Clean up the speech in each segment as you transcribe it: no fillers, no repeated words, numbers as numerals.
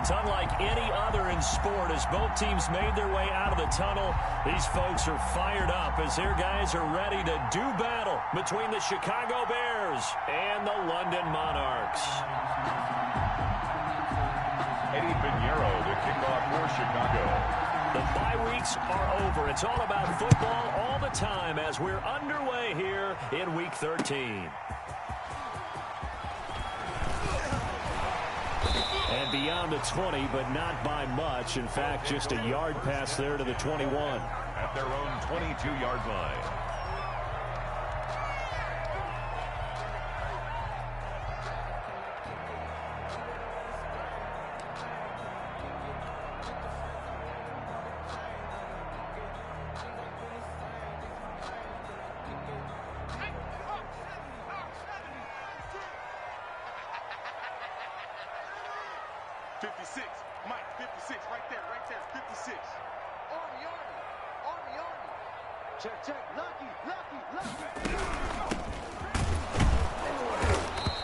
It's unlike any other in sport as both teams made their way out of the tunnel. These folks are fired up as their guys are ready to do battle between the Chicago Bears and the London Monarchs. Eddie Pinheiro to kick off for Chicago. The bye weeks are over. It's all about football all the time as we're underway here in Week 13. And beyond the 20, but not by much. In fact, just a yard pass there to the 21. At their own 22-yard line.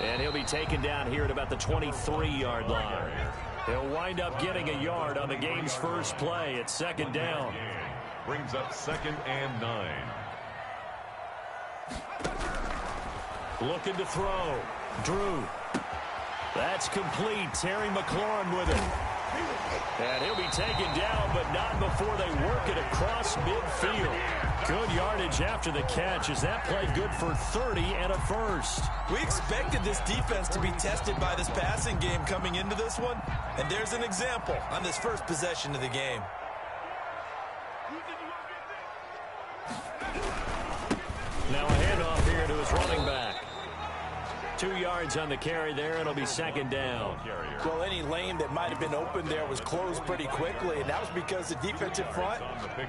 And he'll be taken down here at about the 23-yard line. He'll wind up getting a yard on the game's first play. It's second down. Brings up 2nd and 9. Looking to throw. Drew. That's complete. Terry McLaurin with it. And he'll be taken down, but not before they work it across midfield. Good yardage after the catch as that play good for 30 and a first. We expected this defense to be tested by this passing game coming into this one, and there's an example on this first possession of the game. Now a handoff here to his running back. 2 yards on the carry there. It'll be second down. Well, any lane that might have been open there was closed pretty quickly, and that was because the defensive front,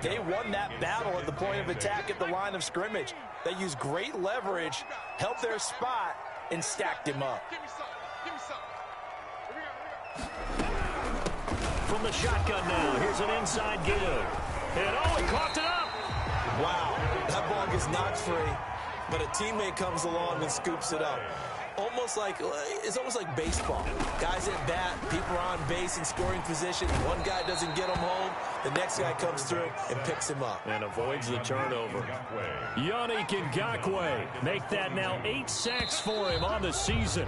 they won that battle at the point of attack at the line of scrimmage. They used great leverage, helped their spot, and stacked him up. From the shotgun now, here's an inside give. And he caught it up. Wow, that ball gets knocked free, but a teammate comes along and scoops it up. It's almost like baseball. Guys at bat, people are on base in scoring position. One guy doesn't get him home. The next guy comes through and picks him up. And avoids the turnover. Yannick Ngakoue make that now 8 sacks for him on the season.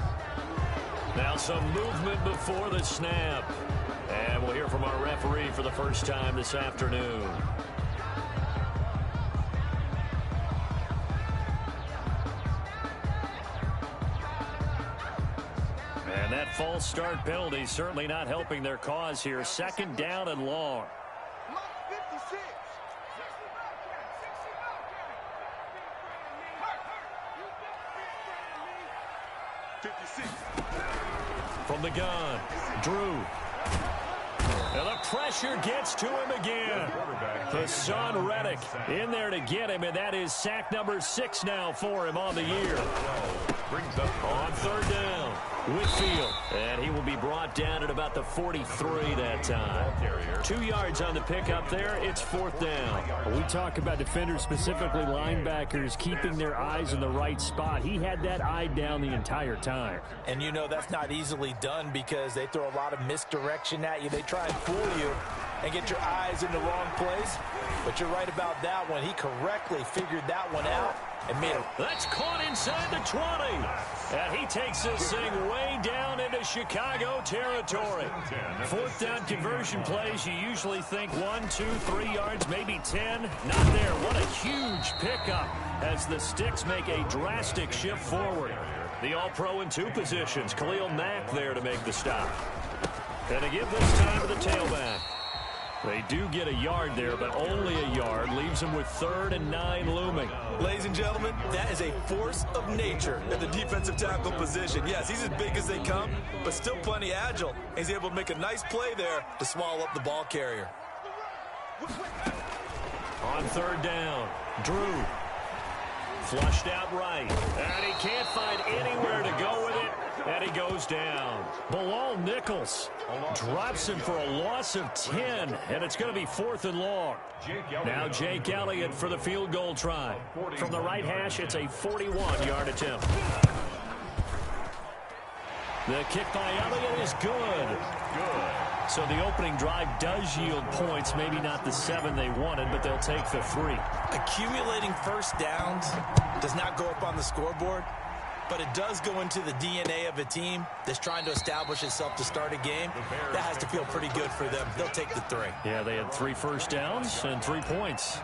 Now some movement before the snap. And we'll hear from our referee for the first time this afternoon. And that false start penalty certainly not helping their cause here. Second down and long. From the gun, Drew. And the pressure gets to him again. Hassan Reddick in there to get him, and that is sack number 6 now for him on the year. Brings up on third down. Whitfield, and he will be brought down at about the 43 that time. 2 yards on the pickup there. It's fourth down. We talk about defenders, specifically linebackers, keeping their eyes in the right spot. He had that eye down the entire time. And you know that's not easily done because they throw a lot of misdirection at you. They try and fool you and get your eyes in the wrong place. But you're right about that one. He correctly figured that one out and made it. That's caught inside the 20. And he takes this thing way down into Chicago territory. Fourth down conversion plays, you usually think 1, 2, 3 yards, maybe 10. Not there. What a huge pickup as the Sticks make a drastic shift forward. The All-Pro in 2 positions. Khalil Mack there to make the stop. And to give this time to the tailback. They do get a yard there, but only a yard. Leaves them with 3rd and 9 looming. Ladies and gentlemen, that is a force of nature at the defensive tackle position. Yes, he's as big as they come, but still plenty agile. He's able to make a nice play there to swallow up the ball carrier. On third down, Drew. Flushed out right. And he can't find anywhere to go with it. And he goes down. Bilal Nichols drops him for a loss of 10. And it's going to be 4th and long. Now Jake Elliott for the field goal try. From the right hash, it's a 41-yard attempt. The kick by Elliott is good. So the opening drive does yield points, maybe not the 7 they wanted, but they'll take the 3. Accumulating first downs does not go up on the scoreboard, but it does go into the DNA of a team that's trying to establish itself to start a game. That has to feel pretty good for them. They'll take the 3. Yeah, they had 3 first downs and 3 points.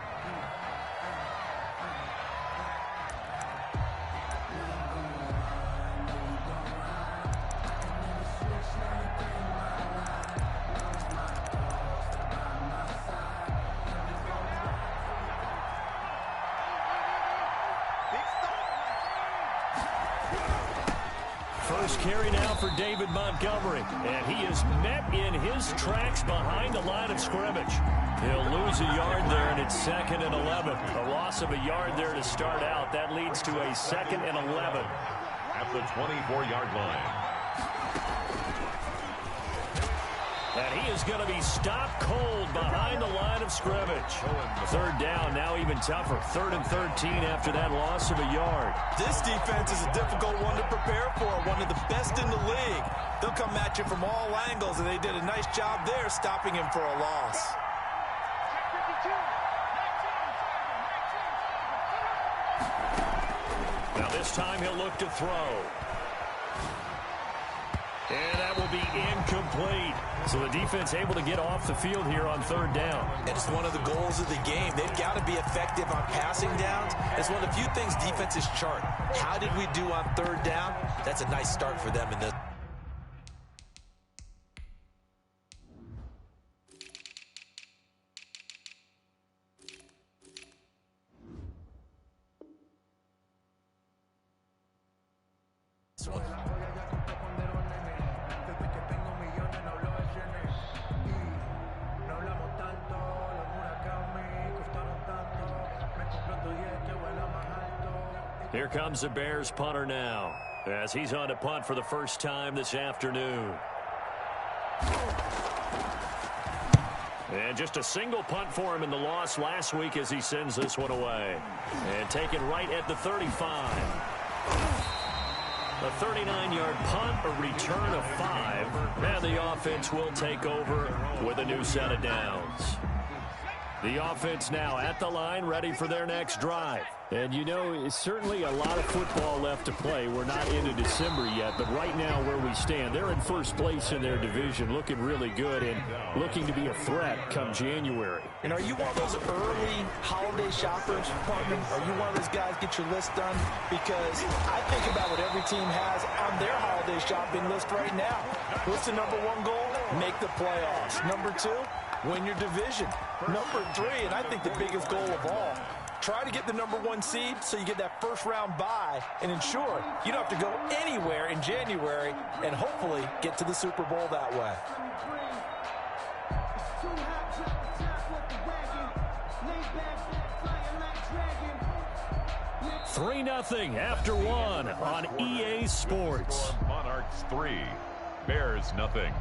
First carry now for David Montgomery, and he is met in his tracks behind the line of scrimmage. He'll lose a yard there, and it's 2nd and 11. A loss of a yard there to start out. That leads to a 2nd and 11. At the 24-yard line. And he is going to be stopped cold behind the line of scrimmage. 3rd down, now even tougher. 3rd and 13 after that loss of a yard. This defense is a difficult one to prepare for, one of the best in the league. They'll come at you from all angles, and they did a nice job there stopping him for a loss. Now this time he'll look to throw. And that will be incomplete. So the defense able to get off the field here on 3rd down. And it's one of the goals of the game. They've got to be effective on passing downs. It's one of the few things defenses chart. How did we do on 3rd down? That's a nice start for them in this. Here comes the Bears punter now, as he's on to punt for the first time this afternoon. And just a single punt for him in the loss last week as he sends this one away. And taken right at the 35. A 39-yard punt, a return of 5. And the offense will take over with a new set of downs. The offense now at the line, ready for their next drive. And, you know, it's certainly a lot of football left to play. We're not into December yet, but right now where we stand, they're in first place in their division, looking really good and looking to be a threat come January. And are you one of those early holiday shoppers, partner? Are you one of those guys get your list done? Because I think about what every team has on their holiday shopping list right now. What's the number 1 goal? Make the playoffs. Number 2, win your division. Number 3, and I think the biggest goal of all, try to get the number 1 seed so you get that first-round bye and ensure you don't have to go anywhere in January and hopefully get to the Super Bowl that way. Three 3-0 after 1 on EA Sports. Monarchs 3, Bears nothing.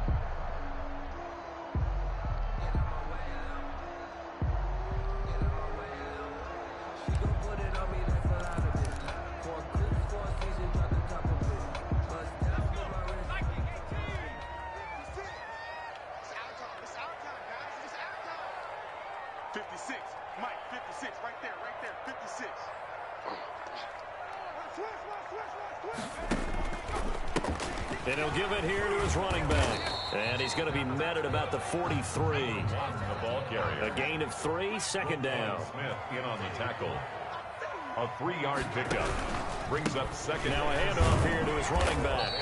And he'll give it here to his running back. And he's going to be met at about the 43. The ball carrier. A gain of 3, 2nd down. Smith in on the tackle. A 3-yard pickup. Brings up 2nd. Now a handoff here to his running back.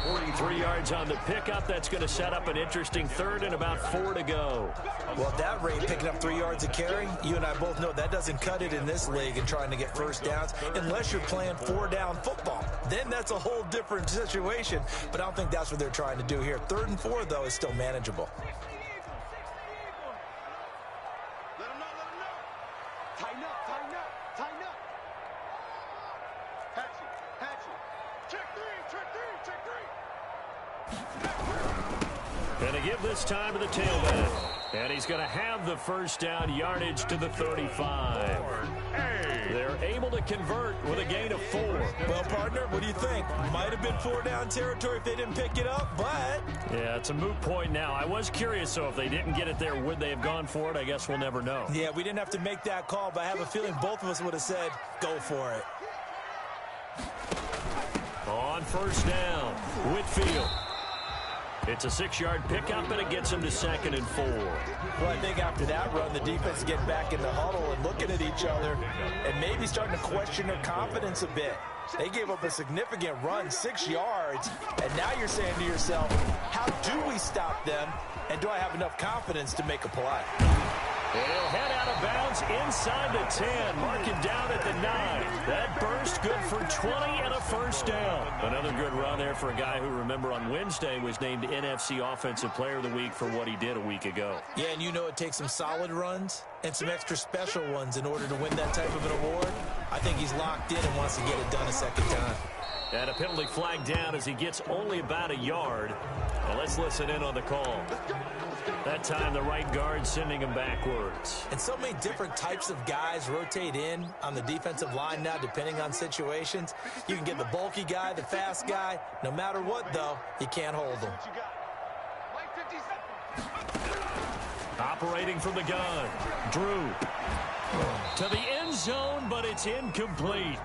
43 yards on the pickup. That's going to set up an interesting 3rd and about 4 to go. Well, at that rate, picking up 3 yards a carry, you and I both know that doesn't cut it in this league and trying to get first downs unless you're playing 4-down football. Then that's a whole different situation, but I don't think that's what they're trying to do here. 3rd and 4, though, is still manageable. Let them know. Tighten up. Hatchet. Check three. Going to give this this time to the tailback. And he's going to have the first down, yardage to the 35. They're able to convert with a gain of 4. Well, partner, what do you think? Might have been 4 down territory if they didn't pick it up, but... Yeah, it's a moot point now. I was curious, so if they didn't get it there, would they have gone for it? I guess we'll never know. Yeah, we didn't have to make that call, but I have a feeling both of us would have said, go for it. On first down, Whitfield. It's a 6-yard pickup, and it gets him to 2nd and 4. Well, I think after that run, the defense is getting back in the huddle and looking at each other and maybe starting to question their confidence a bit. They gave up a significant run, 6 yards, and now you're saying to yourself, how do we stop them, and do I have enough confidence to make a play? And he'll head out of bounds inside the 10, mark it down at the 9. That burst good for 20 and a first down. Another good run there for a guy who, remember, on Wednesday was named NFC Offensive Player of the Week for what he did a week ago. Yeah, and you know it takes some solid runs and some extra special ones in order to win that type of an award. I think he's locked in and wants to get it done a second time. And a penalty flag down as he gets only about a yard. Well, let's listen in on the call. That time the right guard sending him backwards. And so many different types of guys rotate in on the defensive line now depending on situations. You can get the bulky guy, the fast guy. No matter what, though, you can't hold them. Operating from the gun, Drew. To the end zone, but it's incomplete.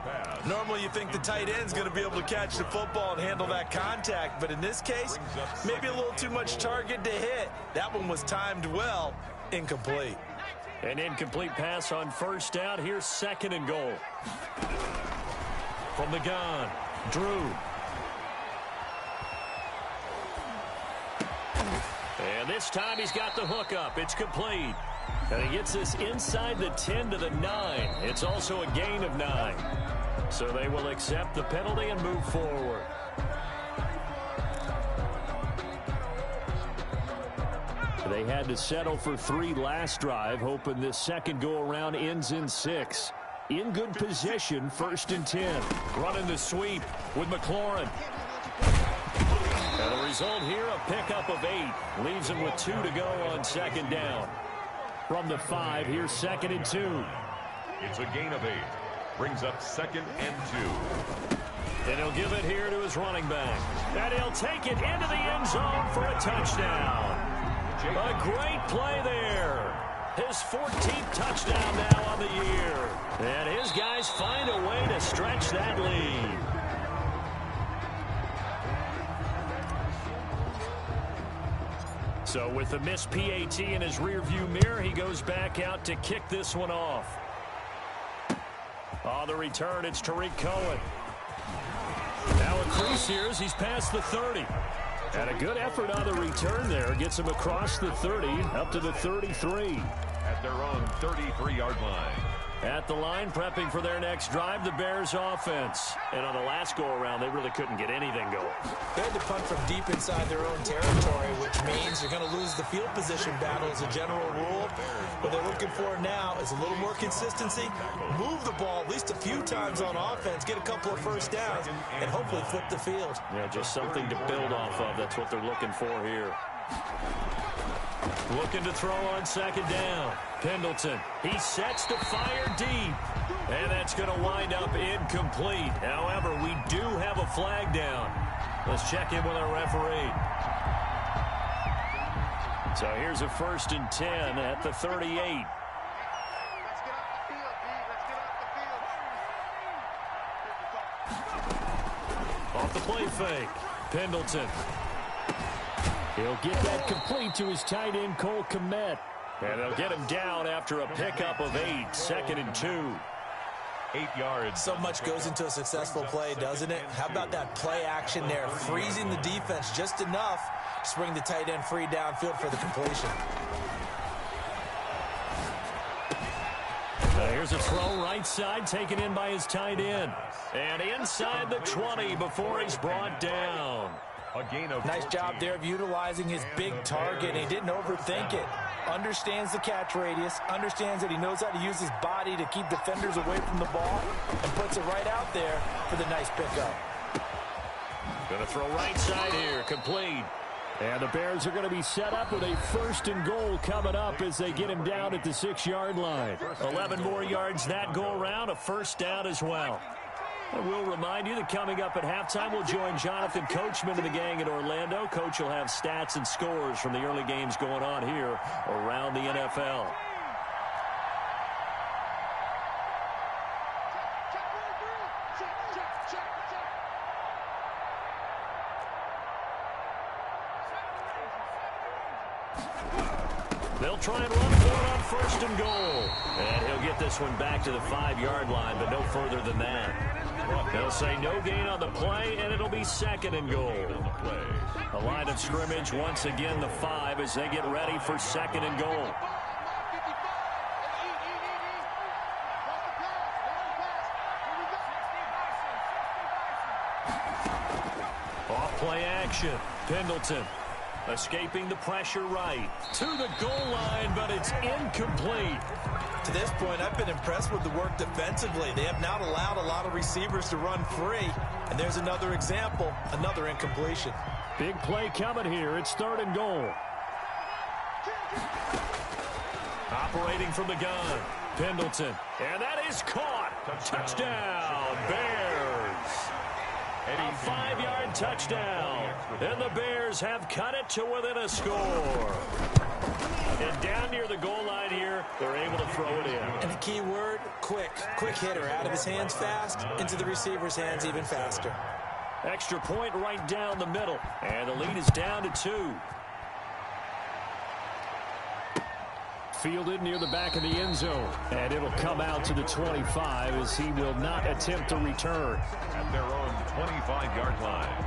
Normally you think the tight end's going to be able to catch the football and handle that contact, but in this case, maybe a little too much target to hit. That one was timed well, incomplete. An incomplete pass on first down. Here's 2nd and goal. From the gun, Drew. And this time he's got the hook up. It's complete. And he gets this inside the 10 to the 9. It's also a gain of 9. So they will accept the penalty and move forward. They had to settle for 3 last drive, hoping this second go-around ends in 6. In good position, 1st and 10. Running the sweep with McLaurin. And the result here, a pickup of 8. Leaves him with 2 to go on 2nd down. From the 5, here's 2nd and 2. It's a gain of 8. Brings up 2nd and 2. And he'll give it here to his running back. And he'll take it into the end zone for a touchdown. A great play there. His 14th touchdown now on the year. And his guys find a way to stretch that lead. So with the missed PAT in his rearview mirror, he goes back out to kick this one off. On the return, it's Tariq Cohen. Now a crease here as he's past the 30. And a good effort on the return there. Gets him across the 30, up to the 33. At their own 33-yard line. At the line, prepping for their next drive, the Bears offense. And on the last go-around, they really couldn't get anything going. They had to punt from deep inside their own territory, which means you're going to lose the field position battle as a general rule. What they're looking for now is a little more consistency, move the ball at least a few times on offense, get a couple of first downs, and hopefully flip the field. Yeah, just something to build off of. That's what they're looking for here. Looking to throw on 2nd down. Pendleton, he sets to fire deep. And that's going to wind up incomplete. However, we do have a flag down. Let's check in with our referee. So here's a 1st and 10 at the 38. Let's get off the field, D. Let's get off the field. Off the play fake. Pendleton. He'll get that complete to his tight end, Cole Kmet. And they'll get him down after a pickup of 8, 2nd and 2. 8 yards. So much goes into a successful play, doesn't it? How about that play action there, freezing the defense just enough to bring the tight end free downfield for the completion. Here's a throw right side, taken in by his tight end. And inside the 20 before he's brought down. A gain of Nice job there of utilizing his big target. He didn't overthink it. Understands the catch radius, understands that he knows how to use his body to keep defenders away from the ball, and puts it right out there for the nice pickup. Gonna throw right side here, complete. And the Bears are going to be set up with a 1st and goal coming up as they get him down at the 6-yard line. 11 more yards that go around, a 1st down as well. And we'll remind you that coming up at halftime, we'll join Jonathan Coachman and the gang in Orlando. Coach will have stats and scores from the early games going on here around the NFL. They'll try and run for it on 1st and goal. And he'll get this one back to the 5-yard line, but no further than that. They'll say no gain on the play, and it'll be 2nd and goal. A line of scrimmage, once again the 5 as they get ready for 2nd and goal. Off play action. Pendleton escaping the pressure right to the goal line, but it's incomplete. To this point, I've been impressed with the work defensively. They have not allowed a lot of receivers to run free. And there's another example, another incompletion. Big play coming here. It's 3rd and goal. Operating from the gun, Pendleton. And that is caught. Touchdown, Bears. A 5-yard touchdown. And the Bears have cut it to within a score. And down near the goal line here, they're able to throw it in. And the key word, quick. Quick hitter. Out of his hands fast, into the receiver's hands even faster. Extra point right down the middle. And the lead is down to 2. Fielded near the back of the end zone. And it'll come out to the 25 as he will not attempt to return. At their own 25-yard line.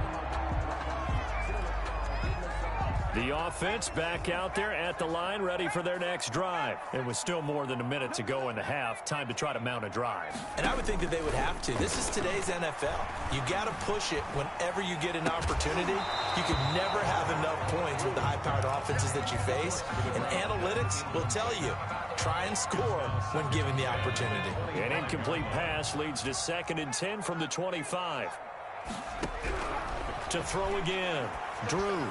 The offense back out there at the line, ready for their next drive. It was still more than a minute to go in the half. Time to try to mount a drive. And I would think that they would have to. This is today's NFL. You got to push it whenever you get an opportunity. You can never have enough points with the high-powered offenses that you face. And analytics will tell you, try and score when given the opportunity. An incomplete pass leads to 2nd and 10 from the 25. To throw again, Drew.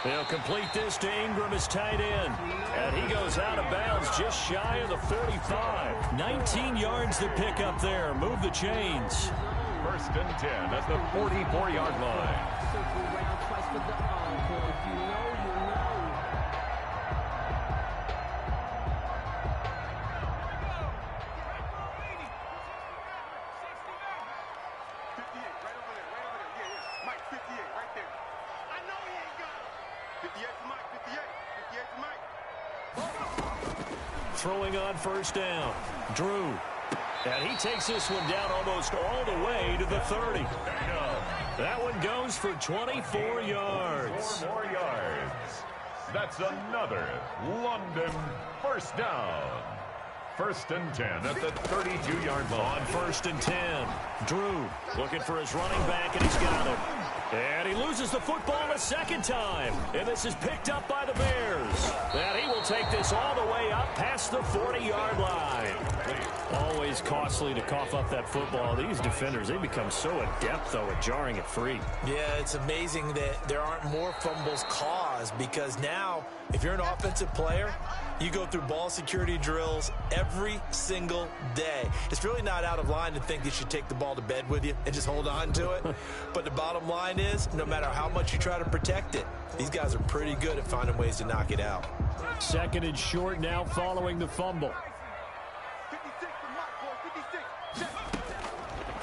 They'll complete this to Ingram as tight end. And he goes out of bounds just shy of the 45. 19 yards to pick up there. Move the chains. 1st and 10 at the 44-yard line. Throwing on 1st down, Drew. And he takes this one down almost all the way to the 30. That one goes for 24 yards. 4 more yards. That's another London 1st down. 1st and 10 at the 32-yard line. On 1st and 10, Drew looking for his running back, and he's got him. And he loses the football a 2nd time. And this is picked up by the Bears. And he will take this all the way up past the 40-yard line. Always costly to cough up that football. These defenders, they become so adept, though, at jarring it free. Yeah, it's amazing that there aren't more fumbles caused, because now, if you're an offensive player, you go through ball security drills every single day. It's really not out of line to think you should take the ball to bed with you and just hold on to it. But the bottom line is, no matter how much you try to protect it, these guys are pretty good at finding ways to knock it out. 2nd and short now following the fumble.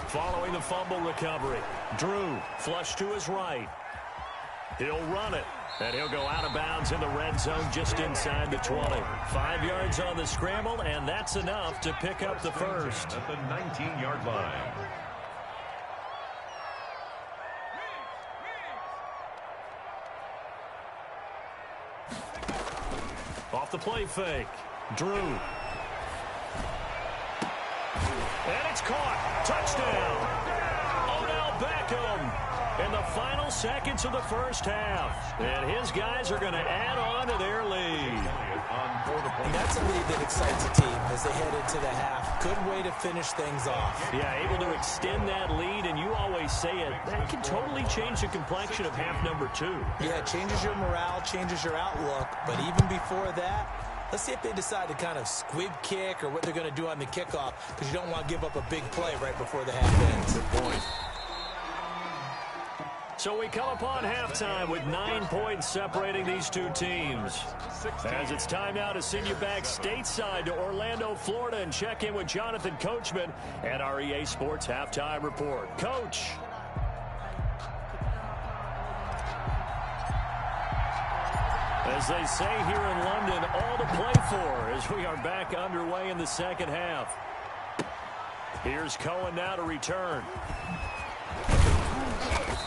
Following the fumble recovery, Drew flush to his right. He'll run it, and he'll go out of bounds in the red zone just inside the 20. 5 yards on the scramble, and that's enough to pick up the 1st. At the 19-yard line. Off the play fake, Drew. And it's caught. Touchdown. Odell Beckham in the final seconds of the 1st half. And his guys are going to add on to their lead. On for the And that's a lead that excites a team as they head into the half. Good way to finish things off. Yeah, able to extend that lead, and you always say it, that can totally change the complexion of half number 2. Yeah, it changes your morale, changes your outlook. But even before that, let's see if they decide to kind of squib kick or what they're going to do on the kickoff, because you don't want to give up a big play right before the half ends. Good point. So we come upon halftime with 9 points separating these two teams. As it's time now to send you back stateside to Orlando, Florida, and check in with Jonathan Coachman at our EA Sports Halftime Report. Coach. As they say here in London, all to play for as we are back underway in the second half. Here's Cohen now to return.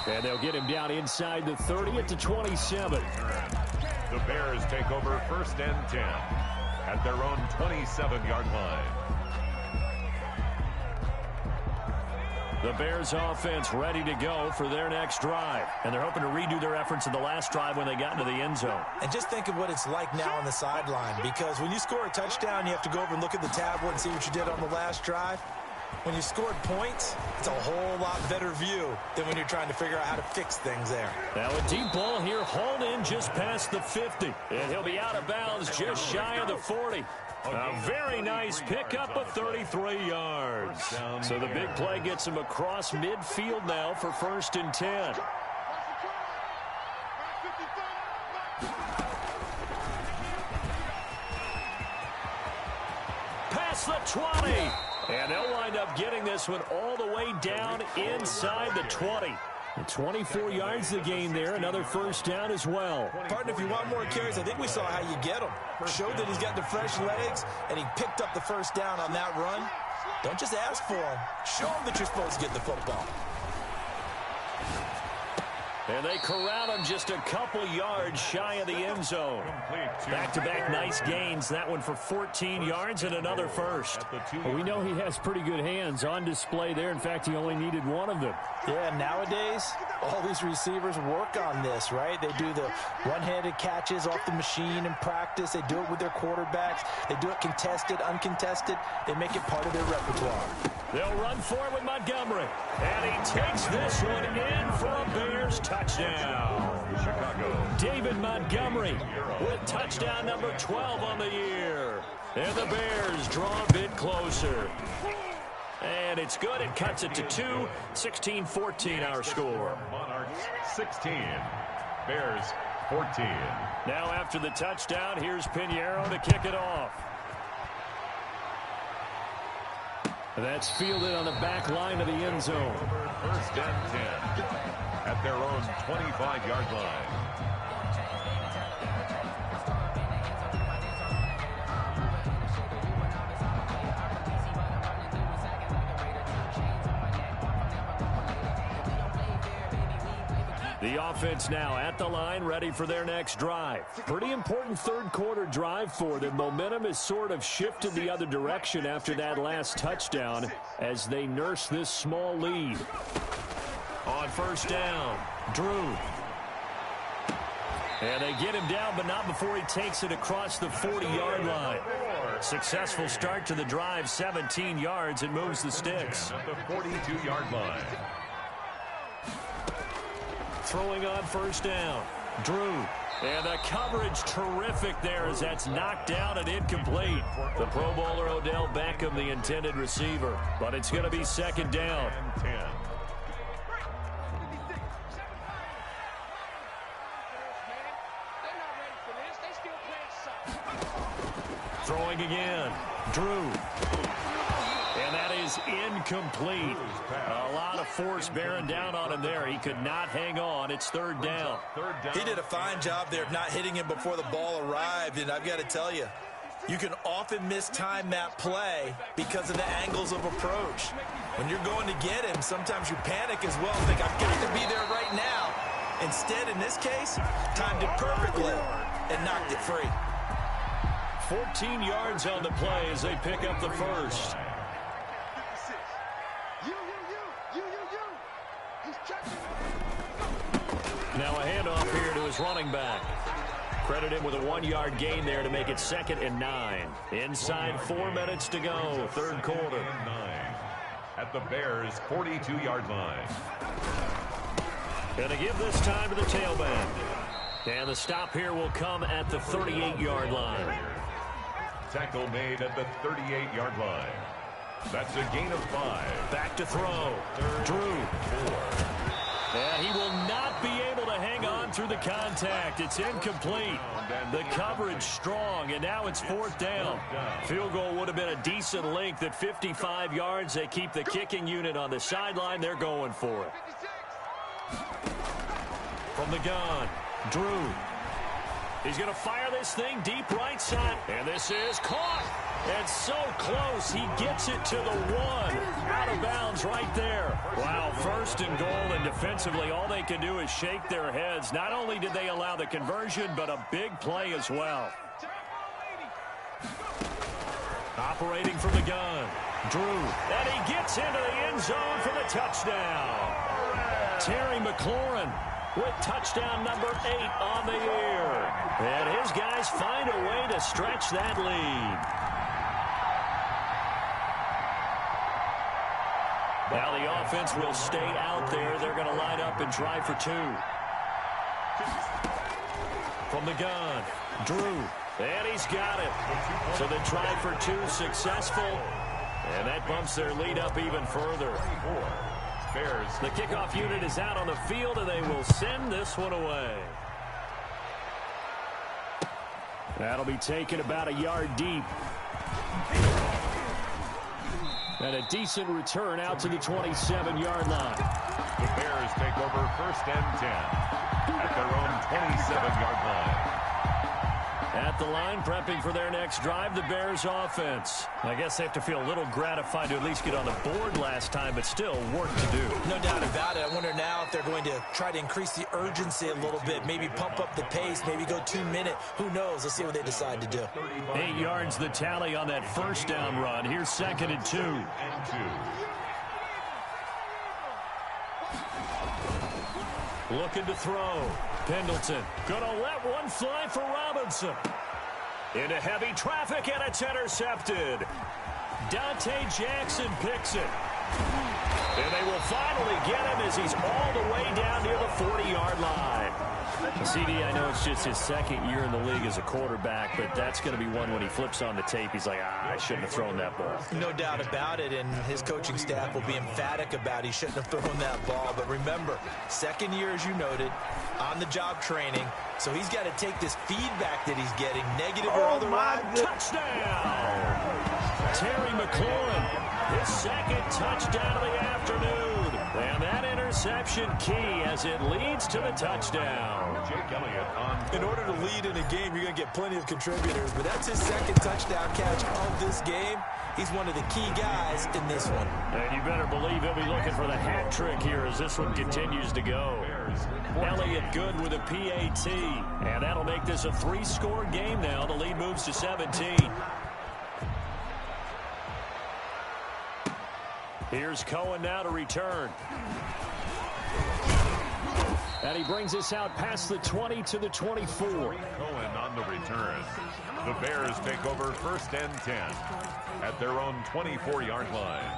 And they'll get him down inside the 30 at the 27. The Bears take over 1st and 10 at their own 27-yard line. The Bears offense ready to go for their next drive. And they're hoping to redo their efforts in the last drive when they got into the end zone. And just think of what it's like now on the sideline, because when you score a touchdown, you have to go over and look at the tablet and see what you did on the last drive. When you scored points, it's a whole lot better view than when you're trying to figure out how to fix things there. Now a deep ball here, hauled in just past the 50. And he'll be out of bounds just shy of the 40. A very nice pickup of 33 yards. So the big play gets him across midfield now for 1st and 10. Past the 20. And they'll wind up getting this one all the way down inside the 20. 24 yards to gain there. Another 1st down as well. Partner, if you want more carries, I think we saw how you get them. Showed that he's got the fresh legs, and he picked up the 1st down on that run. Don't just ask for them. Show them that you're supposed to get the football. And they corral him just a couple yards shy of the end zone. Back-to-back nice gains. That one for 14 yards and another 1st. Well, we know he has pretty good hands on display there. In fact, he only needed one of them. Yeah, nowadays, all these receivers work on this, right? They do the one-handed catches off the machine in practice. They do it with their quarterbacks. They do it contested, uncontested. They make it part of their repertoire. They'll run for it with Montgomery. And he takes this one in for a Bears touchdown. Chicago. David Montgomery with touchdown number 12 on the year. And the Bears draw a bit closer. And it's good. It cuts it to 2. 16-14 our score. Monarchs 16. Bears 14. Now after the touchdown, here's Pinheiro to kick it off. That's fielded on the back line of the end zone. 1st and 10 at their own 25-yard line. The offense now at the line, ready for their next drive. Pretty important 3rd quarter drive for them. Momentum has sort of shifted the other direction after that last touchdown as they nurse this small lead. On 1st down, Drew. And they get him down, but not before he takes it across the 40-yard line. Successful start to the drive, 17 yards, and moves the sticks. At the 42-yard line. Throwing on 1st down, Drew. And the coverage terrific there as that's knocked down and incomplete. The Pro Bowler Odell Beckham, the intended receiver. But it's going to be 2nd down. 10. Throwing again, Drew. And that is incomplete. A lot of force bearing down on him there. He could not hang on. It's 3rd down. He did a fine job there of not hitting him before the ball arrived, and I've got to tell you, you can often mistime that play because of the angles of approach. When you're going to get him, sometimes you panic as well, think, I've got to be there right now. Instead, in this case, timed it perfectly and knocked it free. 14 yards on the play as they pick up the 1st. Now a handoff here to his running back. Credit him with a 1-yard gain there to make it 2nd and 9. Inside 4 minutes to go, third quarter. 9 at the Bears' 42-yard line. Going to give this time to the tailback. And the stop here will come at the 38-yard line. Tackle made at the 38-yard line. That's a gain of 5. Back to throw. Drew. 4. And he will not be able to hang on through the contact. It's incomplete. The coverage strong, and now it's 4th down. Field goal would have been a decent length at 55 yards. They keep the kicking unit on the sideline. They're going for it. From the gun, Drew. He's going to fire this thing deep right side. And this is caught. And so close. He gets it to the 1. Out of bounds right there. Wow, 1st and goal, and defensively all they can do is shake their heads. Not only did they allow the conversion, but a big play as well. Operating from the gun, Drew. And he gets into the end zone for the touchdown. Terry McLaurin with touchdown number 8 on the year. And his guys find a way to stretch that lead. Now the offense will stay out there. They're going to line up and try for 2. From the gun, Drew. And he's got it. So the try for 2 successful. And that bumps their lead up even further. Bears. The kickoff unit is out on the field, and they will send this one away. That'll be taken about a yard deep. And a decent return out to the 27-yard line. The Bears take over 1st and 10 at their own 27-yard line. At the line, prepping for their next drive, the Bears offense. I guess they have to feel a little gratified to at least get on the board last time, but still work to do. No doubt about it. I wonder now if they're going to try to increase the urgency a little bit, maybe pump up the pace, maybe go 2-minute. Who knows? Let's see what they decide to do. 8 yards the tally on that 1st down run. Here's 2nd and 2. Looking to throw. Pendleton gonna let one fly for Robinson. Into heavy traffic, and it's intercepted. Dante Jackson picks it. And they will finally get him as he's all the way down near the 40-yard line. CD, I know it's just his 2nd year in the league as a quarterback, but that's going to be one when he flips on the tape. He's like, I shouldn't have thrown that ball. No doubt about it, and his coaching staff will be emphatic about he shouldn't have thrown that ball. But remember, 2nd year, as you noted, on-the-job training, so he's got to take this feedback that he's getting, negative or otherwise. Touchdown! Terry McLaurin, his 2nd touchdown of the afternoon. And that interception key as it leads to the touchdown. Jake Elliott on. In order to lead in a game, you're going to get plenty of contributors, but that's his 2nd touchdown catch of this game. He's one of the key guys in this one. And you better believe he'll be looking for the hat trick here as this one continues to go. Elliott good with a PAT. And that'll make this a 3-score game now. The lead moves to 17. Here's Cohen now to return. And he brings us out past the 20 to the 24. Cohen on the return. The Bears take over 1st and 10 at their own 24-yard line.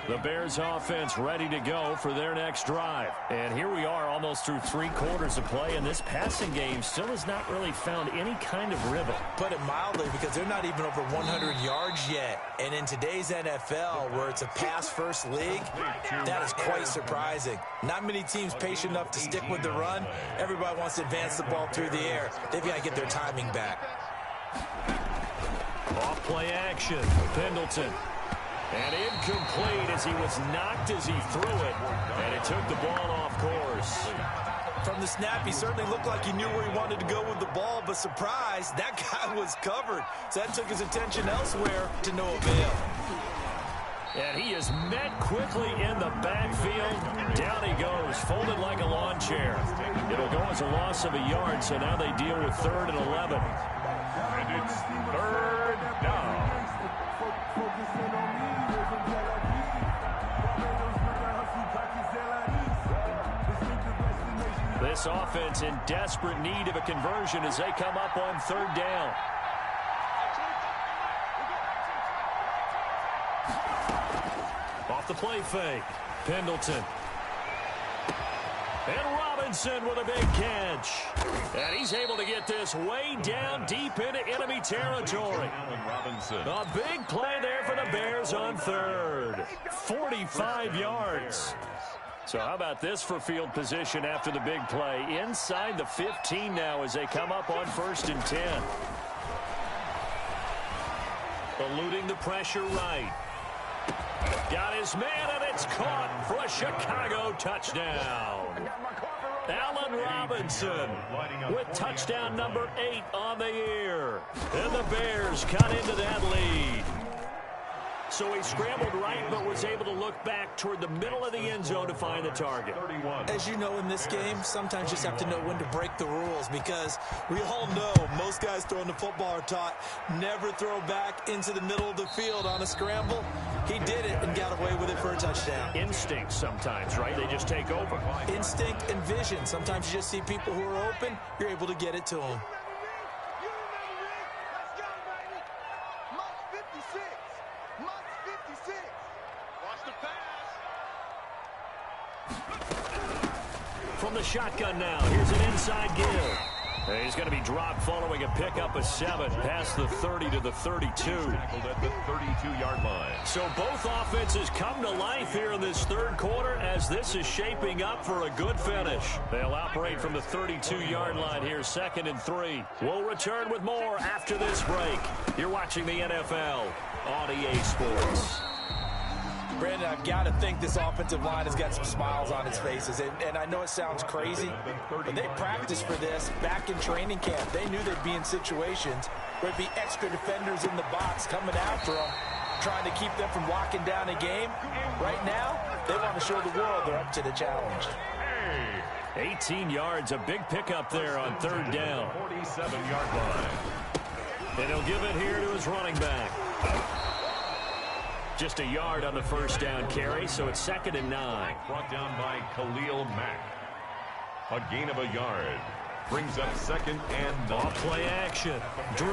The Bears offense ready to go for their next drive. And here we are almost through 3 quarters of play, and this passing game still has not really found any kind of rhythm. Put it mildly, because they're not even over 100 yards yet. And in today's NFL, where it's a pass-first league, that is quite surprising. Not many teams patient enough to stick with the run. Everybody wants to advance the ball through the air. They've got to get their timing back. Off play action. Pendleton. And incomplete as he was knocked as he threw it. And it took the ball off course. From the snap, he certainly looked like he knew where he wanted to go with the ball, but surprise, that guy was covered. So that took his attention elsewhere to no avail. And he is met quickly in the backfield. Down he goes, folded like a lawn chair. It'll go as a loss of a yard, so now they deal with 3rd and 11. And it's 3rd down. This offense in desperate need of a conversion as they come up on third down. Off the play fake. Pendleton. And Robinson with a big catch. And he's able to get this way down deep into enemy territory. A big play there for the Bears on third. 45 yards. So how about this for field position after the big play? Inside the 15 now as they come up on 1st and 10. Eluding the pressure right. Got his man, and it's caught for a Chicago touchdown. Allen Robinson with touchdown number 8 on the year. And the Bears cut into that lead. So he scrambled right, but was able to look back toward the middle of the end zone to find the target. As you know, in this game, sometimes you just have to know when to break the rules, because we all know most guys throwing the football are taught never throw back into the middle of the field on a scramble. He did it and got away with it for a touchdown. Instinct sometimes, right? They just take over. Instinct and vision. Sometimes you just see people who are open, you're able to get it to them. From the shotgun now, here's an inside give. He's going to be dropped following a pickup of 7 past the 30 to the 32. Tackled at the 32-yard line. So both offenses come to life here in this third quarter as this is shaping up for a good finish. They'll operate from the 32-yard line here, 2nd and 3. We'll return with more after this break. You're watching the NFL on EA Sports. Brandon, I've got to think this offensive line has got some smiles on its faces. And I know it sounds crazy, but they practiced for this back in training camp. They knew they'd be in situations where there'd be extra defenders in the box coming after them, trying to keep them from locking down a game. Right now, they want to show the world they're up to the challenge. 18 yards, a big pickup there on third down. 47-yard line. And he'll give it here to his running back. Just a yard on the first down carry, so it's 2nd and 9. Brought down by Khalil Mack. A gain of a yard. Brings up 2nd and 9. Off play action. Drew.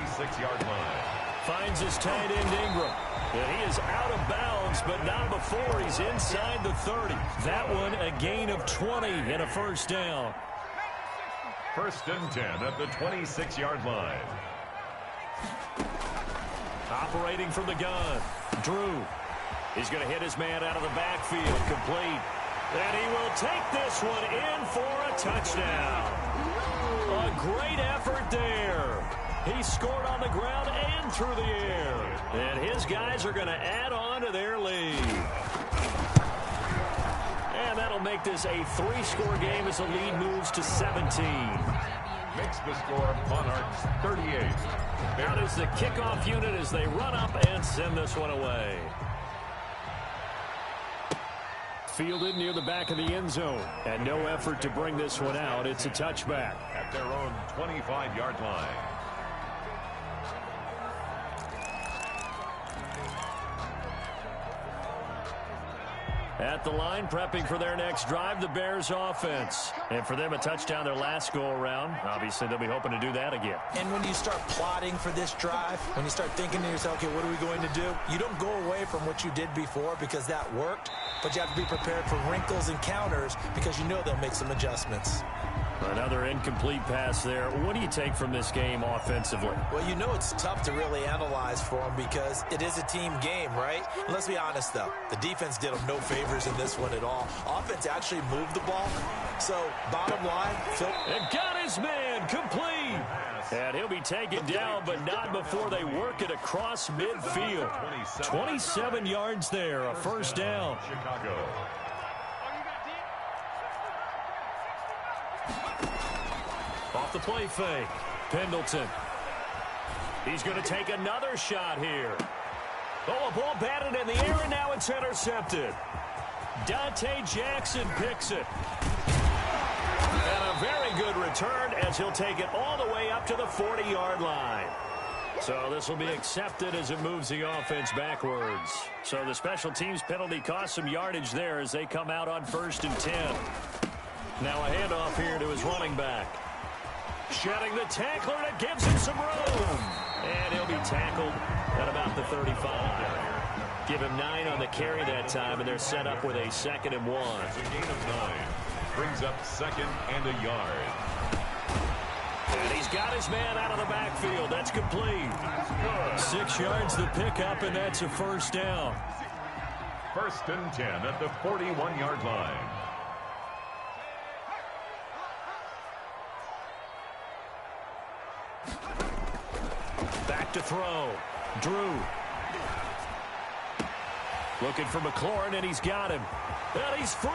46-yard line. Finds his tight end Ingram. And he is out of bounds, but not before he's inside the 30. That one a gain of 20 and a first down. 1st and 10 at the 26-yard line. Operating from the gun. Drew. He's going to hit his man out of the backfield. Complete. And he will take this one in for a touchdown. A great effort there. He scored on the ground and through the air. And his guys are going to add on to their lead. And that'll make this a 3-score game as the lead moves to 17. Makes the score Monarchs 38. Out is the kickoff unit as they run up and send this one away. Fielded near the back of the end zone. And no effort to bring this one out. It's a touchback. At their own 25-yard line. At the line, prepping for their next drive, the Bears offense. And for them, a touchdown their last go-around. Obviously, they'll be hoping to do that again. And when you start plotting for this drive, when you start thinking to yourself, okay, what are we going to do? You don't go away from what you did before because that worked, but you have to be prepared for wrinkles and counters because you know they'll make some adjustments. Another incomplete pass there. What do you take from this game offensively? Well, you know it's tough to really analyze for them because it is a team game, right? And let's be honest, though. The defense did them no favors in this one at all. Offense actually moved the ball. So, bottom line, and got his man complete. And he'll be taken down, but not before they work it across midfield. 27 yards there, a first down. Chicago. Off the play fake. Pendleton. He's going to take another shot here. Oh, a ball batted in the air, and now it's intercepted. Dante Jackson picks it. And a very good return as he'll take it all the way up to the 40-yard line. So this will be accepted as it moves the offense backwards. So the special teams penalty cost some yardage there as they come out on 1st and 10. Now a handoff here to his running back. Shedding the tackler, and it gives him some room. And he'll be tackled at about the 35. Give him 9 on the carry that time, and they're set up with a 2nd and 1. It's a gain of 9. Brings up 2nd and a yard. And he's got his man out of the backfield. That's complete. 6 yards the pickup, and that's a 1st down. 1st and 10 at the 41-yard line. Back to throw. Drew. Looking for McLaurin, and he's got him. And he's free.